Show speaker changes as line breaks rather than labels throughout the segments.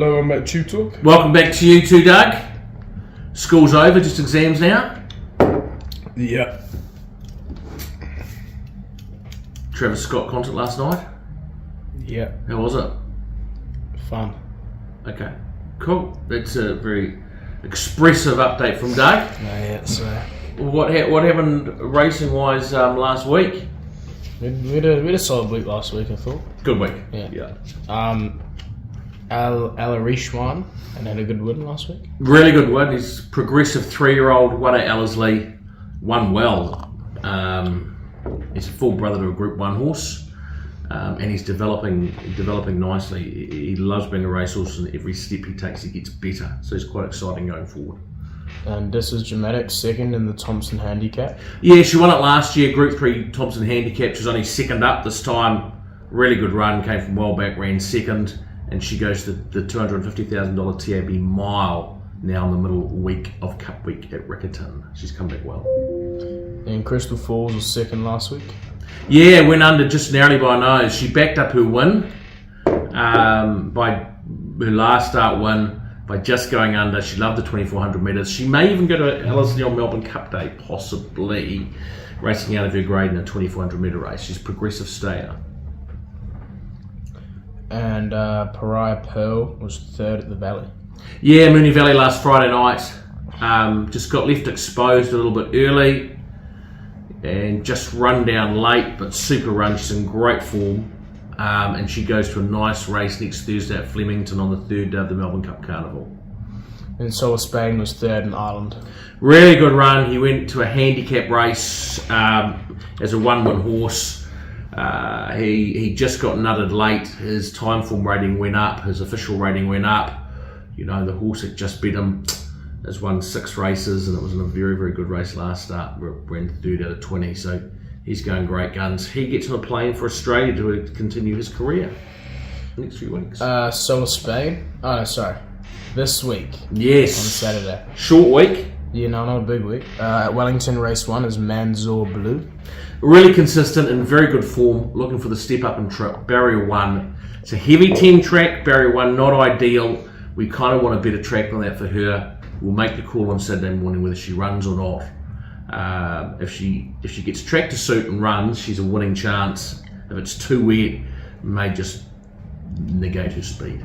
Hello, I'm at TubeTalk.
Welcome back to you too, Doug. School's over, just exams now.
Yeah.
Travis Scott concert last night.
Yeah.
How was it?
Fun.
Okay, cool. That's a very expressive update from Doug.
Yeah, so
What happened racing-wise last week?
we had a solid week last week, I thought.
Good week.
Yeah. Alarish won and had a good win last week.
Really good win. He's progressive 3-year-old, won at Ellerslie, won well. He's a full brother to a Group 1 horse, and he's developing nicely. He loves being a racehorse, and every step he takes, he gets better. So he's quite exciting going forward.
And this is Dramatic second in the Thompson Handicap.
Yeah, she won it last year, Group 3 Thompson Handicap. She was only second up this time. Really good run, came from well back, ran second, and she goes to the $250,000 TAB mile now in the middle week of Cup Week at Riccarton. She's come back well.
And Crystal Falls was second last week.
Yeah, went under just narrowly by a nose. She backed up her win by her last start win by just going under. She loved the 2,400 metres. She may even go to Ellerslie on Melbourne Cup Day, possibly, racing out of her grade in a 2,400 metre race. She's a progressive stayer.
And Pariah Pearl was third at the Valley.
Yeah, Moonee Valley last Friday night. Just got left exposed a little bit early and just run down late, but super run. She's in great form. And she goes to a nice race next Thursday at Flemington on the third day of the Melbourne Cup Carnival.
And Solar Spain was third in Ireland.
Really good run. He went to a handicap race as a one-win horse. He just got nutted late. His time form rating went up. His official rating went up. You know, the horse that just beat him has won 6 races, and it was in a very, very good race last start. Ran third out of 20, so he's going great guns. He gets on a plane for Australia to continue his career next few weeks.
Solar Spain. Oh, no, sorry. This week.
Yes.
On Saturday.
Short week.
Yeah, no, not a big week. At Wellington Race 1 is Manzor Blue.
Really consistent and very good form. Looking for the step up and trip. Barrier 1. It's a heavy 10 track. Barrier 1 not ideal. We kind of want a better track than that for her. We'll make the call on Saturday morning whether she runs or not. If she gets track to suit and runs, she's a winning chance. If it's too wet, it may just negate her speed.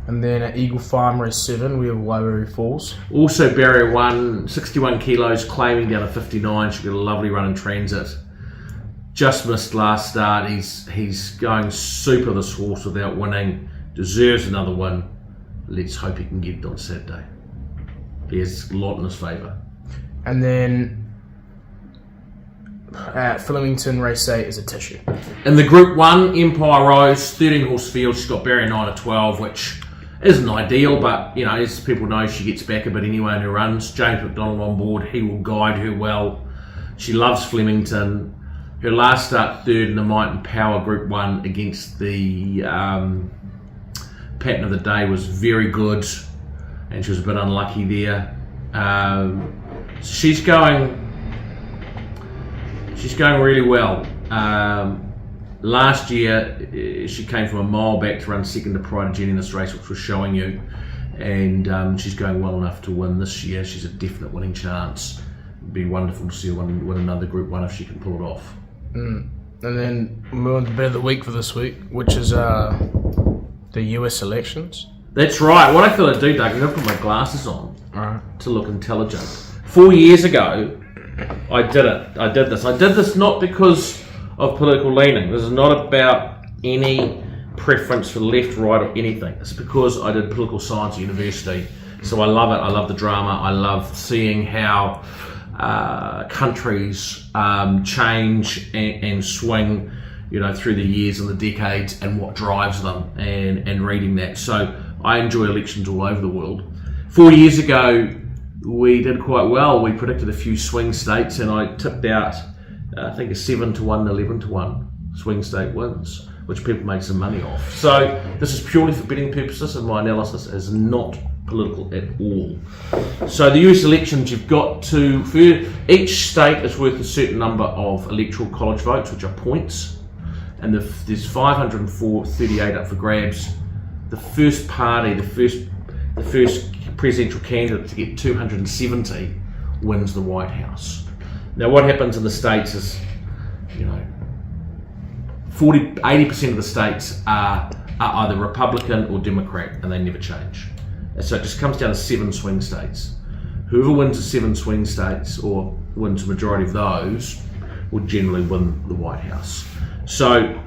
And then at Eagle Farm Race 7, we have Wairau Falls.
Also barrier 1, 61 kilos, claiming down to 59. She got a lovely run in transit. Just missed last start. He's going super, this horse, without winning. Deserves another win. Let's hope he can get it on Saturday. He has a lot in his favour.
And then at Flemington Race 8 is a tissue.
In the Group 1, Empire Rose, 13 horse field. She's got barrier 9 of 12, which isn't ideal, but you know, as people know, she gets back a bit anyway in her runs. James McDonald on board, he will guide her well. She loves Flemington. Her last start third in the Might and Power Group 1 against the pattern of the day was very good, and she was a bit unlucky there. She's going really well. Last year she came from a mile back to run second to Pride of Jenny in this race, which was showing you, and she's going well enough to win this year. She's a definite winning chance. It'd be wonderful to see her win another Group 1 if she can pull it off.
And then we move on to the bet of the week for this week, which is the US elections.
That's right. What I feel to do, Doug, I'm going to put my glasses on
Alright.
to look intelligent. 4 years ago, I did this not because of political leaning. This is not about any preference for left, right, or anything. It's because I did political science at university. So I love it. I love the drama. I love seeing how countries change and swing, you know, through the years and the decades, and what drives them, and reading that. So I enjoy elections all over the world. 4 years ago, we did quite well. We predicted a few swing states, and I tipped out, I think, a 7-1 and 11-1 swing state wins, which people make some money off. So this is purely for betting purposes, and my analysis is not political at all. So the US elections, you've got to, for each state is worth a certain number of electoral college votes, which are points, and there's 538 up for grabs. the first party, the first presidential candidate to get 270 wins the White House. Now, what happens in the States is, 80% of the states are either Republican or Democrat, and they never change. And so it just comes down to 7 swing states. Whoever wins the 7 swing states, or wins the majority of those, will generally win the White House. So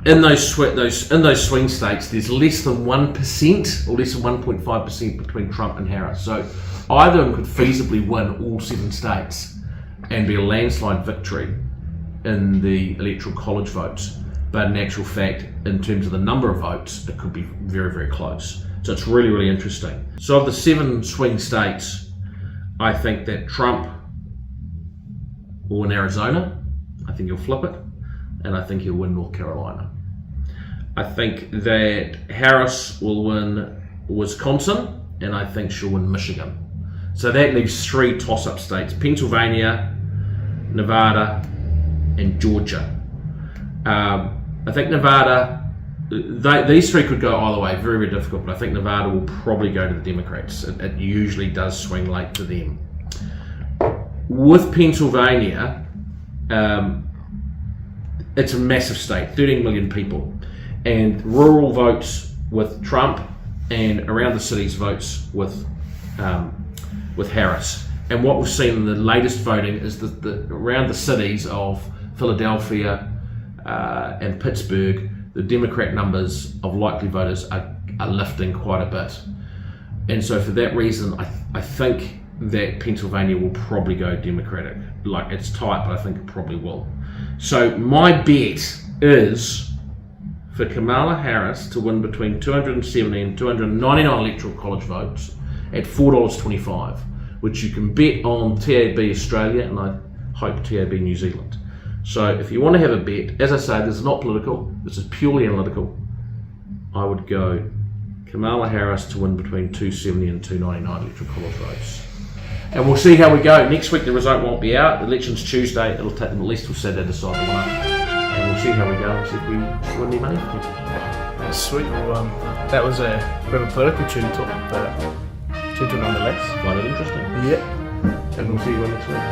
in those swing states, there's less than 1% or less than 1.5% between Trump and Harris. So either of them could feasibly win all 7 states and be a landslide victory in the electoral college votes. But in actual fact, in terms of the number of votes, it could be very, very close. So it's really, really interesting. So of the 7 swing states, I think that Trump will win Arizona. I think he'll flip it. And I think he'll win North Carolina. I think that Harris will win Wisconsin, and I think she'll win Michigan. So that leaves 3 toss-up states: Pennsylvania, Nevada, and Georgia. I think Nevada, these 3 could go either way, very, very difficult, but I think Nevada will probably go to the Democrats. It usually does swing late to them. With Pennsylvania, it's a massive state, 13 million people, and rural votes with Trump, and around the cities votes with Harris. And what we've seen in the latest voting is that around the cities of Philadelphia and Pittsburgh, the Democrat numbers of likely voters are lifting quite a bit. And so for that reason, I think that Pennsylvania will probably go Democratic. Like, it's tight, but I think it probably will. So my bet is for Kamala Harris to win between 270 and 299 electoral college votes at $4.25, which you can bet on TAB Australia, and I hope TAB New Zealand. So if you want to have a bet, as I say, this is not political, this is purely analytical, I would go Kamala Harris to win between 270 and 299 electoral college votes. And we'll see how we go. Next week the result won't be out. Election's Tuesday. It'll take them at least till Saturday to decide the winner. And we'll see how we go and see if we win any money.
That's sweet. Well, that was a bit of a political tune talk, but gentle nonetheless.
Find it interesting.
Yeah.
And we'll see you next week.